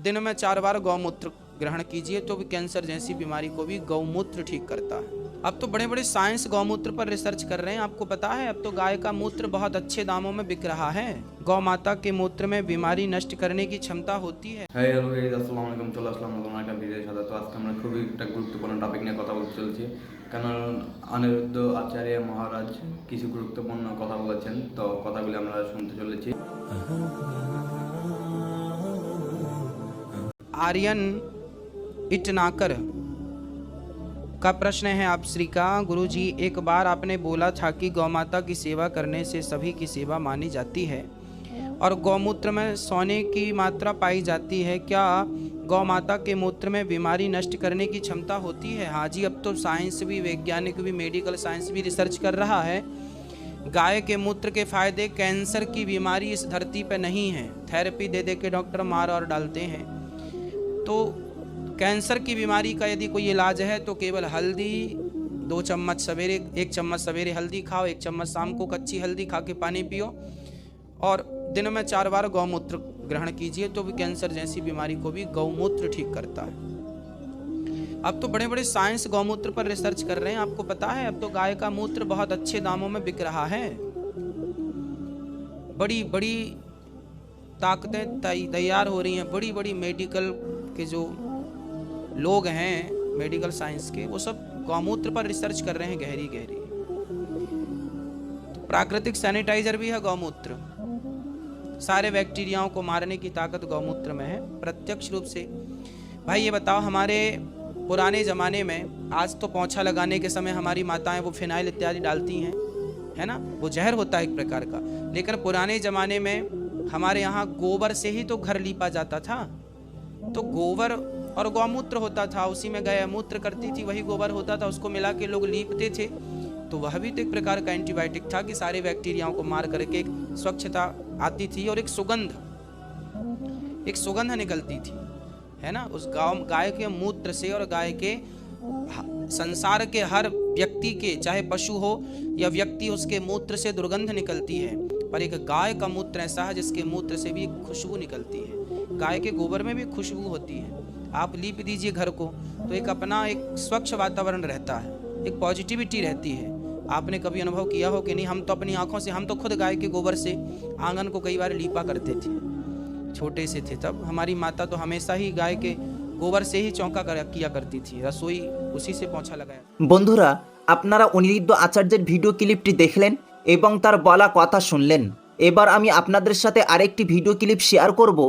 दिन में 4 बार गौमूत्र ग्रहण कीजिए तो भी कैंसर जैसी बीमारी को भी गौमूत्र ठीक करता है। अब तो बड़े बड़े साइंस गौमूत्र पर रिसर्च कर रहे हैं। आपको पता है अब तो गाय का मूत्र बहुत अच्छे दामों में बिक रहा है। गौ माता के मूत्र में बीमारी नष्ट करने की क्षमता होती है। হাই হ্যালো গাইস, আসসালামু আলাইকুম। চলে আসলাম নতুন একটা ভিডিওর সাথে। তো আজকে আমরা খুবই একটা গুরুত্বপূর্ণ টপিক নিয়ে কথা বলতে চলছি, কারণ অনিরুদ্ধ আচার্য মহারাজ কিছু গুরুত্বপূর্ণ কথা বলেছেন। তো কথাগুলি আমরা শুনতে চলেছি। आर्यन इटनाकर का प्रश्न है आप श्री का, गुरुजी एक बार आपने बोला था कि गौमाता की सेवा करने से सभी की सेवा मानी जाती है और गौमूत्र में सोने की मात्रा पाई जाती है। क्या गौमाता के मूत्र में बीमारी नष्ट करने की क्षमता होती है? हाँ जी, अब तो साइंस भी, वैज्ञानिक भी, मेडिकल साइंस भी रिसर्च कर रहा है। गाय के मूत्र के फायदे, कैंसर की बीमारी इस धरती पे नहीं है। थेरेपी दे दे के डॉक्टर मार और डालते हैं। तो कैंसर की बीमारी का यदि कोई इलाज है तो केवल हल्दी 2 चम्मच सवेरे, 1 चम्मच सवेरे हल्दी खाओ, 1 चम्मच शाम को कच्ची हल्दी खा के पानी पियो और दिन में 4 बार गौमूत्र ग्रहण कीजिए तो भी कैंसर जैसी बीमारी को भी गौमूत्र ठीक करता है। अब तो बड़े बड़े साइंस गौमूत्र पर रिसर्च कर रहे हैं। आपको पता है अब तो गाय का मूत्र बहुत अच्छे दामों में बिक रहा है। बड़ी बड़ी ताकतें तैयार हो रही हैं। बड़ी बड़ी मेडिकल के जो लोग हैं, मेडिकल साइंस के, वो सब गौमूत्र पर रिसर्च कर रहे हैं गहरी गहरी। तो प्राकृतिक सैनिटाइजर भी है गौमूत्र। सारे बैक्टीरियाओं को मारने की ताकत गौमूत्र में है प्रत्यक्ष रूप से। भाई ये बताओ, हमारे पुराने ज़माने में, आज तो पोंछा लगाने के समय हमारी माताएं वो फिनाइल इत्यादि डालती हैं, है ना, वो जहर होता है एक प्रकार का। लेकिन पुराने ज़माने में हमारे यहाँ गोबर से ही तो घर लीपा जाता था। तो गोबर और गौमूत्र होता था, उसी में गाय मूत्र करती थी, वही गोबर होता था, उसको मिला के लोग लीपते थे। तो वह भी तो एक प्रकार का एंटीबायोटिक था कि सारे बैक्टीरियाओं को मार करके एक स्वच्छता आती थी और एक सुगंध निकलती थी, है ना, उस गाय के मूत्र से। और गाय के संसार के हर व्यक्ति के, चाहे पशु हो या व्यक्ति, उसके मूत्र से दुर्गंध निकलती है, पर एक गाय का मूत्र ऐसा है जिसके मूत्र से भी खुशबू निकलती है। गाय के गोबर में भी खुशबू होती है। आप लीप दीजिए घर को तो एक अपना एक स्वच्छ वातावरण रहता है, एक पॉजिटिविटी रहती है। आपने कभी अनुभव किया हो कि नहीं? हम तो अपनी आंखों से, हम तो खुद गाय के गोबर से आंगन को कई बार लीपा करते थे। छोटे से थे तब हमारी माता तो हमेशा ही गाय के गोबर से ही चौका किया करती थी, रसोई उसी से पोंछा लगाया। বন্ধুরা, আপনারা অনিরুদ্ধ আচার্যের ভিডিও ক্লিপটি দেখলেন এবং তার বলা কথা শুনলেন। এবার আমি আপনাদের সাথে আরেকটি ভিডিও ক্লিপ শেয়ার করব,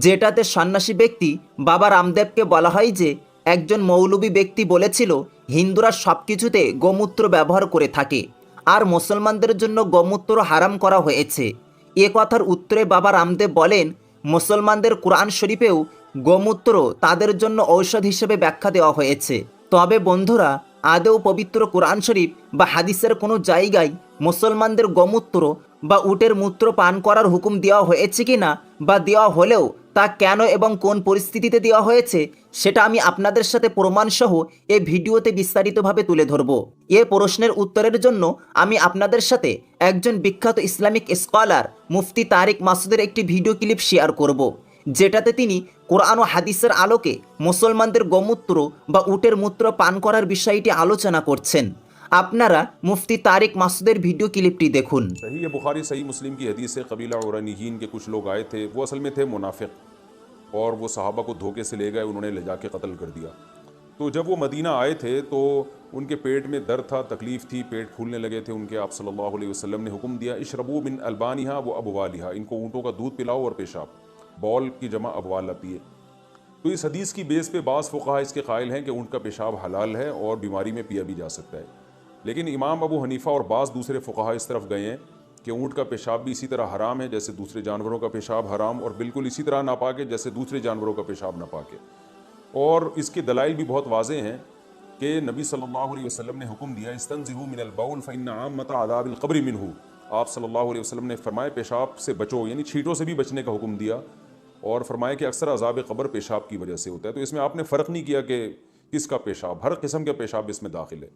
যেটাতে সন্ন্যাসী ব্যক্তি বাবা রামদেবকে বলা হয় যে একজন মৌলবী ব্যক্তি বলেছিল হিন্দুরা সব কিছুতে গোমূত্র ব্যবহার করে থাকে আর মুসলমানদের জন্য গোমূত্র হারাম করা হয়েছে। এ কথার উত্তরে বাবা রামদেব বলেন মুসলমানদের কোরআন শরীফেও গোমূত্র তাদের জন্য ঔষধ হিসেবে ব্যাখ্যা দেওয়া হয়েছে। তবে বন্ধুরা, আদৌ পবিত্র কোরআন শরীফ বা হাদিসের কোনো জায়গায় মুসলমানদের গোমূত্র বা উটের মূত্র পান করার হুকুম দেওয়া হয়েছে কি না, বা দেওয়া হলেও তা কেন এবং কোন পরিস্থিতিতে দেওয়া হয়েছে, সেটা আমি আপনাদের সাথে প্রমাণসহ এই ভিডিওতে বিস্তারিতভাবে তুলে ধরব। এ প্রশ্নের উত্তরের জন্য আমি আপনাদের সাথে একজন বিখ্যাত ইসলামিক স্কলার মুফতি তারিক মাসুদের একটি ভিডিও ক্লিপ শেয়ার করব, যেটাতে তিনি কোরআন ও হাদিসের আলোকে মুসলমানদের গোমূত্র বা উটের মূত্র পান করার বিষয়টি আলোচনা করছেন। আপনারা মুফতি তারিক মাসুদের ভিডিও ক্লিপটি দেখুন। सही है, बुखारी सही मुस्लिम की हदीस है। कबीला उरनिहीन के कुछ लोग आए थे, वो असल में थे मुनाफिक, और वो सहाबा को धोखे से ले गए, उन्होंने ले जाके कत्ल कर दिया। तो जब वो मदीना आए थे तो उनके पेट में दर्द था, तकलीफ़ थी, पेट फूलने लगे थे। उनके आप सल्लल्लाहु अलैहि वसल्लम ने हुक्म दिया, इशरबू मिन अलबानिहा व अबवालिहा, इनको ऊँटों का दूध पिलाओ और पेशाब, बॉल की जमा अबवाल आती है। तो इस हदीस की बेस पे बाज़ फ़ुक़हा इसके कायल हैं कि ऊँट का पेशाब हलाल है और बीमारी में पिया भी जा सकता है। लेकिन इमाम अबू हनीफ़ा और बाज़ दूसरे फ़ुक़हा इस तरफ गए हैं कि ऊँट का पेशाब भी इसी तरह हराम है जैसे दूसरे जानवरों का पेशाब हराम, और बिल्कुल इसी तरह नापाक है जैसे दूसरे जानवरों का पेशाब नापाक है। और इसके दलाइल भी बहुत वाज़े हैं कि नबी सल्लल्लाहु अलैहि वसल्लम ने हुक्म दिया, इस्तंज़िहू मिनल बौल फ़इन्न आम्मत अज़ाबिल क़ब्रि मिन्हु। आप सल्लल्लाहु अलैहि वसल्लम ने फरमाया पेशाब से बचो, यानी छींटों से भी बचने का हुक्म दिया, और फरमाया कि अक्सर अज़ाब क़ब्र पेशाब की वजह से होता है। तो इसमें आपने फ़र्क नहीं किया कि किसका पेशाब, हर किस्म का पेशाब इसमें दाखिल है।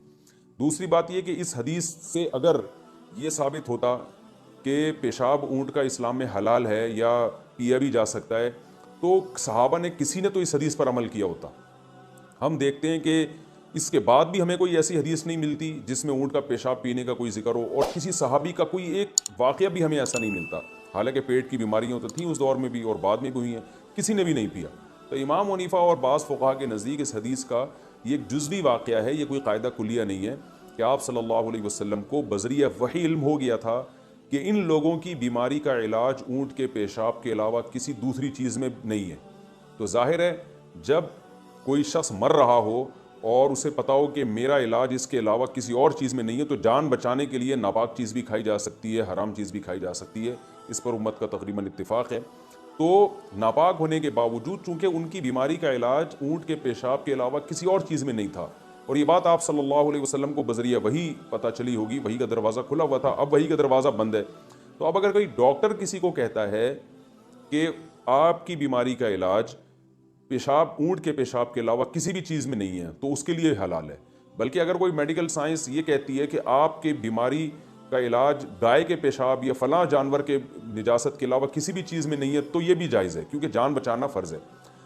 दूसरी बात यह कि इस हदीस से अगर ये साबित होता कि पेशाब ऊँट का इस्लाम में हलाल है या पिया भी जा सकता है, तो सहाबा ने किसी ने तो इस हदीस पर अमल किया होता। हम देखते हैं कि इसके बाद भी हमें कोई ऐसी हदीस नहीं मिलती जिसमें ऊँट का पेशाब पीने का कोई जिक्र हो, और किसी सहाबी का कोई एक वाक़या भी हमें ऐसा नहीं मिलता। हालांकि पेट की बीमारियाँ तो थी उस दौर में भी और बाद में भी हुई हैं, किसी ने भी नहीं पिया। तो इमाम हनीफा और बाज़ फ़ुक़हा के नज़दीक इस हदीस का ये एक जुज़वी वाक़या है, ये कोई कायदा कुलिया नहीं है कि आप सल्लल्लाहु अलैहि वसल्लम को बज़रिया वही इल्म हो गया था कि इन लोगों की बीमारी का इलाज ऊँट के पेशाब के अलावा किसी दूसरी चीज़ में नहीं है। तो जाहिर है जब कोई शख्स मर रहा हो और उसे पता हो कि मेरा इलाज इसके अलावा किसी और चीज़ में नहीं है, तो जान बचाने के लिए नापाक चीज़ भी खाई जा सकती है, हराम चीज़ भी खाई जा सकती है। इस पर उम्मत का तकरीबन इत्तिफाक है। तो नापाक होने के बावजूद चूँकि उनकी बीमारी का इलाज ऊँट के पेशाब के अलावा किसी और चीज़ में नहीं था, और ये बात आप सल्लल्लाहु अलैहि वसल्लम को बज़रिया वही पता चली होगी, वही का दरवाज़ा खुला हुआ था, अब वही का दरवाज़ा बंद है। तो अब अगर कोई डॉक्टर किसी को कहता है कि आपकी बीमारी का इलाज पेशाब ऊँट के पेशाब के अलावा किसी भी चीज़ में नहीं है, तो उसके लिए हलाल है। बल्कि अगर कोई मेडिकल साइंस ये कहती है कि आपके बीमारी का इलाज गाय के पेशाब या फलां जानवर के निजासत के अलावा किसी भी चीज़ में नहीं है, तो ये भी जायज़ है, क्योंकि जान बचाना फ़र्ज़ है।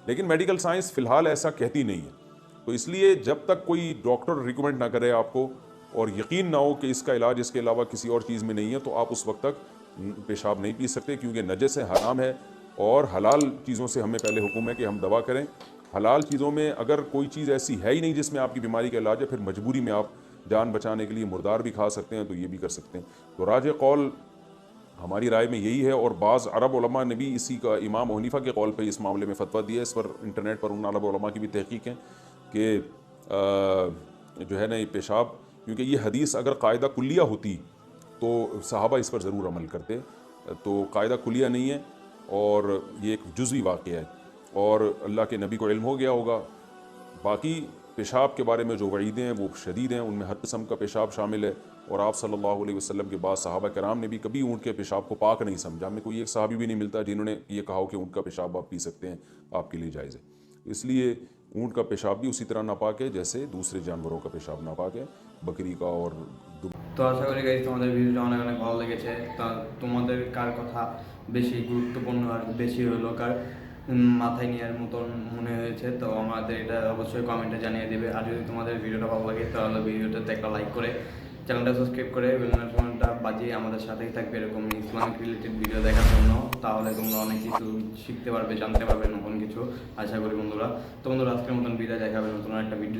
लेकिन मेडिकल साइंस फ़िलहाल ऐसा कहती नहीं है। तो इसलिए जब तक कोई डॉक्टर रिकमेंड ना करे आपको और यकीन ना हो कि इसका इलाज इसके अलावा किसी और चीज़ में नहीं है, तो आप उस वक्त तक पेशाब नहीं पी सकते, क्योंकि नजस है, हराम है। और हलाल चीज़ों से हमें पहले हुक्म है कि हम दवा करें। हलाल चीज़ों में अगर कोई चीज़ ऐसी है ही नहीं जिसमें आपकी बीमारी का इलाज है, फिर मजबूरी में आप जान बचाने के लिए मुर्दार भी खा सकते हैं, तो ये भी कर सकते हैं। तो राज कौल हमारी राय में यही है, और बाज़ अरब उलमा ने भी इसी का इमाम हनीफा के कौल पे इस मामले में फतवा दिया है। इस पर इंटरनेट पर उन अरब उलमा की भी तहकीक है कि जो है ना ये पेशाब, क्योंकि ये हदीस अगर कायदा कुलिया होती तो सहाबा इस पर ज़रूर अमल करते, तो कायदा कुलिया नहीं है और ये एक जुज़वी वाक़या है, और अल्लाह के नबी को इल्म हो गया होगा। बाकी पेशाब के बारे में जो वईदें हैं वो शदीद हैं, उनमें हर किस्म का पेशाब शामिल है। और आप सल्लल्लाहु अलैहि वसल्लम के बाद सहाबा कराम ने भी कभी ऊँट के पेशाब को पाक नहीं समझा। हमें कोई एक सहाबी भी नहीं मिलता जिन्होंने ये कहा हो कि ऊँट का पेशाब आप पी सकते हैं, आपके लिए जायज़ है। इसलिए ऊँट का पेशाब भी उसी तरह नापाक है जैसे दूसरे जानवरों का पेशाब नापाक है, बकरी का और তো আশা করি গাইজ তোমাদের ভিডিওটা অনেক অনেক ভালো লেগেছে। তা তোমাদের কার কথা বেশি গুরুত্বপূর্ণ আর বেশি হলো কার মাথায় নেওয়ার মতন মনে হয়েছে, তো আমাদের এটা অবশ্যই কমেন্টে জানিয়ে দেবে। আর যদি তোমাদের ভিডিওটা ভালো লাগে তাহলে ভিডিওটাতে একটা লাইক করে চ্যানেলটা সাবস্ক্রাইব করে বেল নোটিফিকেশনটা বাজিয়ে আমাদের সাথেই থাকবে এরকম ইসলামিক রিলেটেড ভিডিও দেখার জন্য। তাহলে তোমরা অনেক কিছু শিখতে পারবে, জানতে পারবে নতুন কিছু, আশা করি বন্ধুরা। তো বন্ধুরা আজকের মতন বিদায়, দেখাবে নতুন একটা ভিডিও।